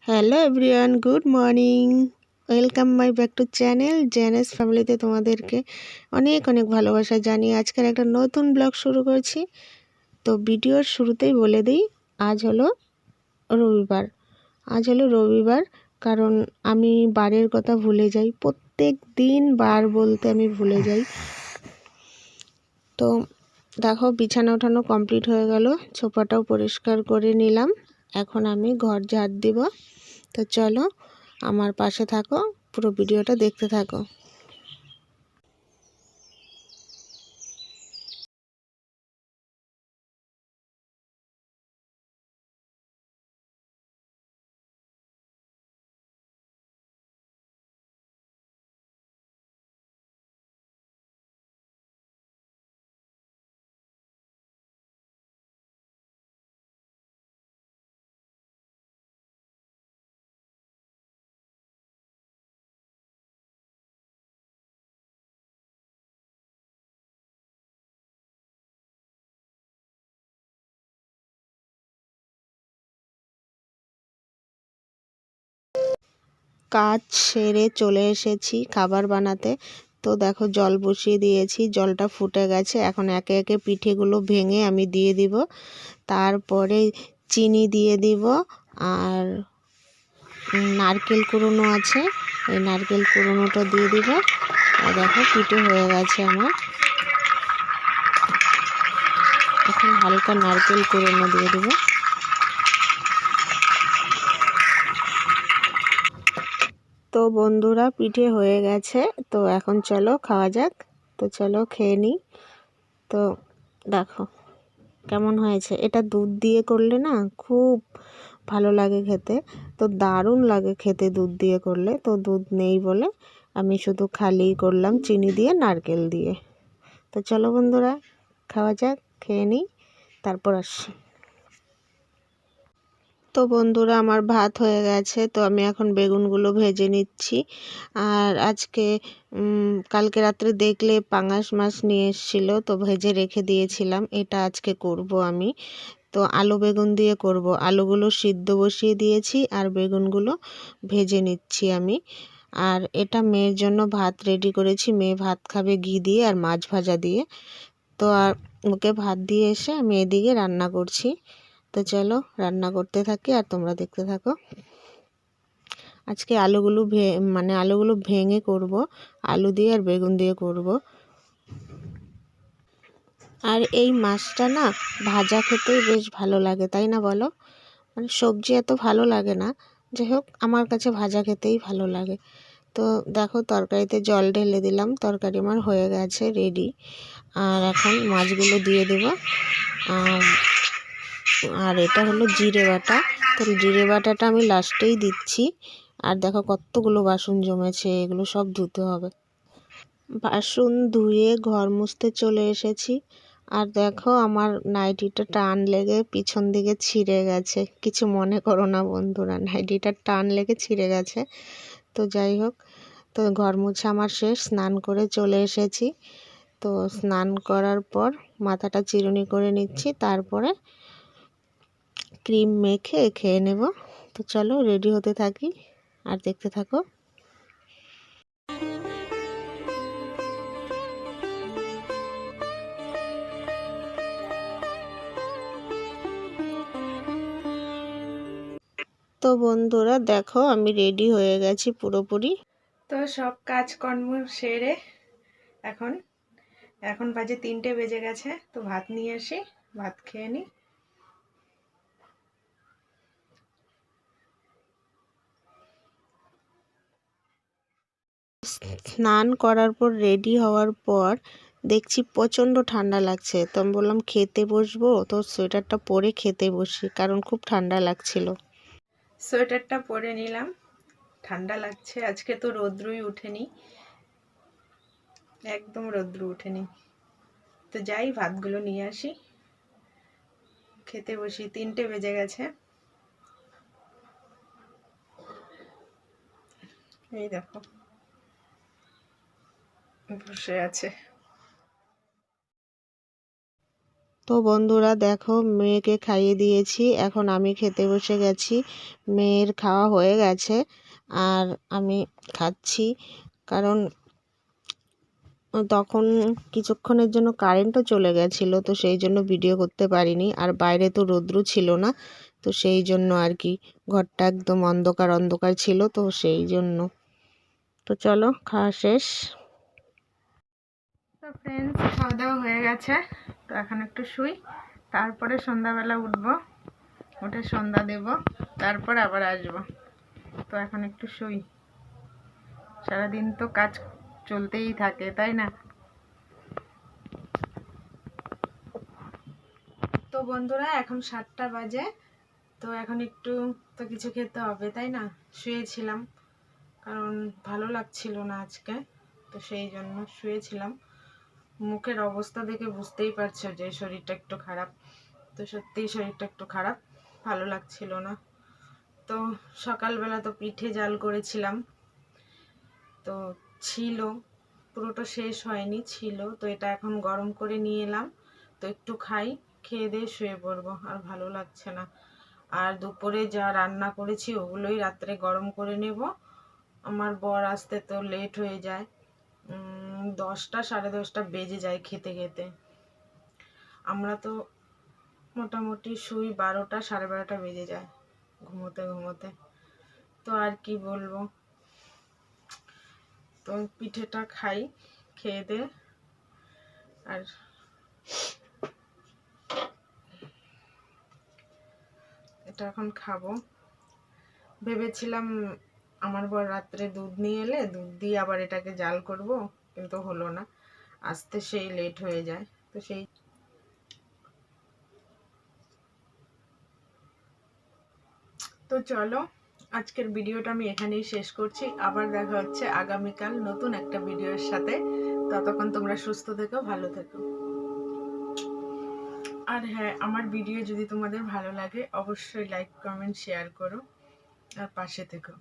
Hello everyone, good morning. Welcome my back to channel জেনেস ফ্যামিলিতে। তোমাদেরকে অনেক অনেক ভালোবাসা জানিয়ে আজকের একটা নতুন ব্লগ শুরু করছি। তো ভিডিওর শুরুতেই বলে দিই, আজ হলো রবিবার। কারণ আমি বারের কথা ভুলে যাই, প্রত্যেক দিন বার বলতে আমি ভুলে যাই। তো দেখো, বিছানা ওঠানো কমপ্লিট হয়ে গেল, সোফাটাও পরিষ্কার করে নিলাম। এখন আমি ঘর ঝাড় দিব। তো চলো আমার পাশে থাকো, পুরো ভিডিওটা দেখতে থাকো। কাজ সেরে চলে এসেছি খাবার বানাতে। তো দেখো, জল বসিয়ে দিয়েছি, জলটা ফুটে গেছে। এখন একে একে পিঠেগুলো ভেঙে আমি দিয়ে দিব, তারপরে চিনি দিয়ে দিব, আর নারকেল কুড়োনো আছে, এই নারকেল কুড়োনোটা দিয়ে দিব। আর দেখো, পিঠে হয়ে গেছে আমার। এখন হালকা নারকেল কুড়োনো দিয়ে দিব। তো বন্ধুরা, পিঠে হয়ে গেছে, তো এখন চলো খাওয়া যাক। তো চলো খেয়ে নিই। তো দেখো কেমন হয়েছে। এটা দুধ দিয়ে করলে না খুব ভালো লাগে খেতে, তো দারুণ লাগে খেতে দুধ দিয়ে করলে। তো দুধ নেই বলে আমি শুধু খালি করলাম চিনি দিয়ে, নারকেল দিয়ে। তো চলো বন্ধুরা, খাওয়া যাক, খেয়ে নিই, তারপর আসছি। তো বন্ধুরা, আমার ভাত হয়ে গেছে, তো আমি এখন বেগুনগুলো ভেজে নিচ্ছি। আর আজকে কালকে রাত্রে দেখলে পাঙাশ মাছ নিয়ে এসেছিলো, তো ভেজে রেখে দিয়েছিলাম। এটা আজকে করব আমি। তো আলু বেগুন দিয়ে করব। আলুগুলো সিদ্ধ বসিয়ে দিয়েছি আর বেগুনগুলো ভেজে নিচ্ছি আমি। আর এটা মেয়ের জন্য ভাত রেডি করেছি। মেয়ে ভাত খাবে ঘি দিয়ে আর মাছ ভাজা দিয়ে। তো আর ওকে ভাত দিয়ে এসে আমি এদিকে রান্না করছি। তো চলো রান্না করতে থাকি আর তোমরা দেখতে থাকো। আজকে আলুগুলো ভেঙে করব, আলু দিয়ে আর বেগুন দিয়ে করব। আর এই মাছটা না ভাজা খেতেই বেশ ভালো লাগে, তাই না বলো? মানে সবজি এত ভালো লাগে না, যাই হোক আমার কাছে ভাজা খেতেই ভালো লাগে। তো দেখো, তরকারিতে জল ঢেলে দিলাম, তরকারি আমার হয়ে গেছে রেডি। আর এখন মাছগুলো দিয়ে দেব। আর এটা হলো জিরে বাটা, তো জিরে বাটাটা আমি লাস্টেই দিচ্ছি। আর দেখো কতগুলো বাসন জমেছে, এগুলো সব ধুতে হবে। বাসন ধুয়ে ঘর মুছতে চলে এসেছি। আর দেখো, আমার নাইটিটা টান লেগে পিছন দিকে ছিঁড়ে গেছে। কিছু মনে করো না বন্ধুরা, নাইটিটা টান লেগে ছিঁড়ে গেছে। তো যাই হোক, তো ঘর মুছা আমার শেষ, স্নান করে চলে এসেছি। তো স্নান করার পর মাথাটা চিরুনি করে নিচ্ছি, তারপরে ক্রিম মেখে খেয়ে নেব। তো চলো রেডি হতে থাকি আর দেখতে থাকো। তো বন্ধুরা দেখো, আমি রেডি হয়ে গেছি পুরোপুরি। তো সব কাজকর্ম সেরে এখন এখন বাজে 3টে বেজে গেছে। তো ভাত নিয়ে আসি, ভাত খেয়ে নিই। স্নান করার পর রেডি হওয়ার পর দেখছি প্রচণ্ড ঠান্ডা লাগছে। তো আমি বললাম খেতে বসবো, তো সোয়েটারটা পরে খেতে বসি, কারণ খুব ঠান্ডা লাগছিল। সোয়েটারটা পরে নিলাম, ঠান্ডা লাগছে। আজকে তো রৌদ্রই উঠেনি, একদম রৌদ্র উঠেনি। তো যাই, ভাতগুলো নিয়ে আসি, খেতে বসি। 3টে বেজে গেছে। এই দেখো বসে আছে। তো বন্ধুরা দেখো, মেয়েকে খাইয়ে দিয়েছি, এখন আমি খেতে বসে গেছি। মেয়ের খাওয়া হয়ে গেছে আর আমি খাচ্ছি, কারণ তখন কিছুক্ষণের জন্য কারেন্টও চলে গেছিলো, তো সেই জন্য ভিডিও করতে পারিনি। আর বাইরে তো রৌদ্র ছিল না, তো সেই জন্য আর কি ঘরটা একদম অন্ধকার অন্ধকার ছিল, তো সেই জন্য। তো চলো, খাওয়া শেষ। তো ফ্রেন্ডস, খাওয়া দাওয়া হয়ে গেছে, তো এখন একটু শুই, তারপরে সন্ধ্যাবেলা উঠবো, উঠে সন্ধ্যা দেব, তারপর আবার আসবো। তো এখন একটু শুই, সারাদিন তো কাজ চলতেই থাকে, তাই না? তো বন্ধুরা, এখন 7টা বাজে, তো এখন একটু তো কিছু খেতে হবে, তাই না? শুয়েছিলাম, কারণ ভালো লাগছিল না আজকে, তো সেই জন্য শুয়েছিলাম। মুখের অবস্থা দেখে বুঝতেই পারছো যে শরীরটা একটু খারাপ, তো সত্যিই শরীরটা একটু খারাপ, ভালো লাগছিল না। তো সকালবেলা তো পিঠে জাল করেছিলাম, তো ছিল, পুরোটা শেষ হয়নি, ছিল, তো এটা এখন গরম করে নিয়ে এলাম, তো একটু খাই, খেয়ে দিয়ে শুয়ে পড়বো, আর ভালো লাগছে না। আর দুপুরে যা রান্না করেছি ওগুলোই রাত্রে গরম করে নেব। আমার বর আসতে তো লেট হয়ে যায়, 10টা 10:30 বেজে যায় খেতে খেতে। আমরা তো মোটামুটি শুই 12টা 12:30 বেজে যায় ঘুমোতে ঘুমোতে। তো আর কি বলবো, তো পিঠেটা খাই, খেয়ে দে, আর এটা এখন খাবো। ভেবেছিলাম আমার বর রাত্রে দুধ নিয়ে এলে দুধ দিয়ে আবার এটাকে জাল করব, কিন্তু হলো না, আসতে সেই লেট হয়ে যায়, তো সেই। তো চলো, আজকের ভিডিওটা আমি এখানেই শেষ করছি, আবার দেখা হচ্ছে আগামীকাল নতুন একটা ভিডিওর সাথে। ততক্ষণ তোমরা সুস্থ থেকো, ভালো থেকো। আর হ্যাঁ, আমার ভিডিও যদি তোমাদের ভালো লাগে অবশ্যই লাইক কমেন্ট শেয়ার করো, আর পাশে থেকো।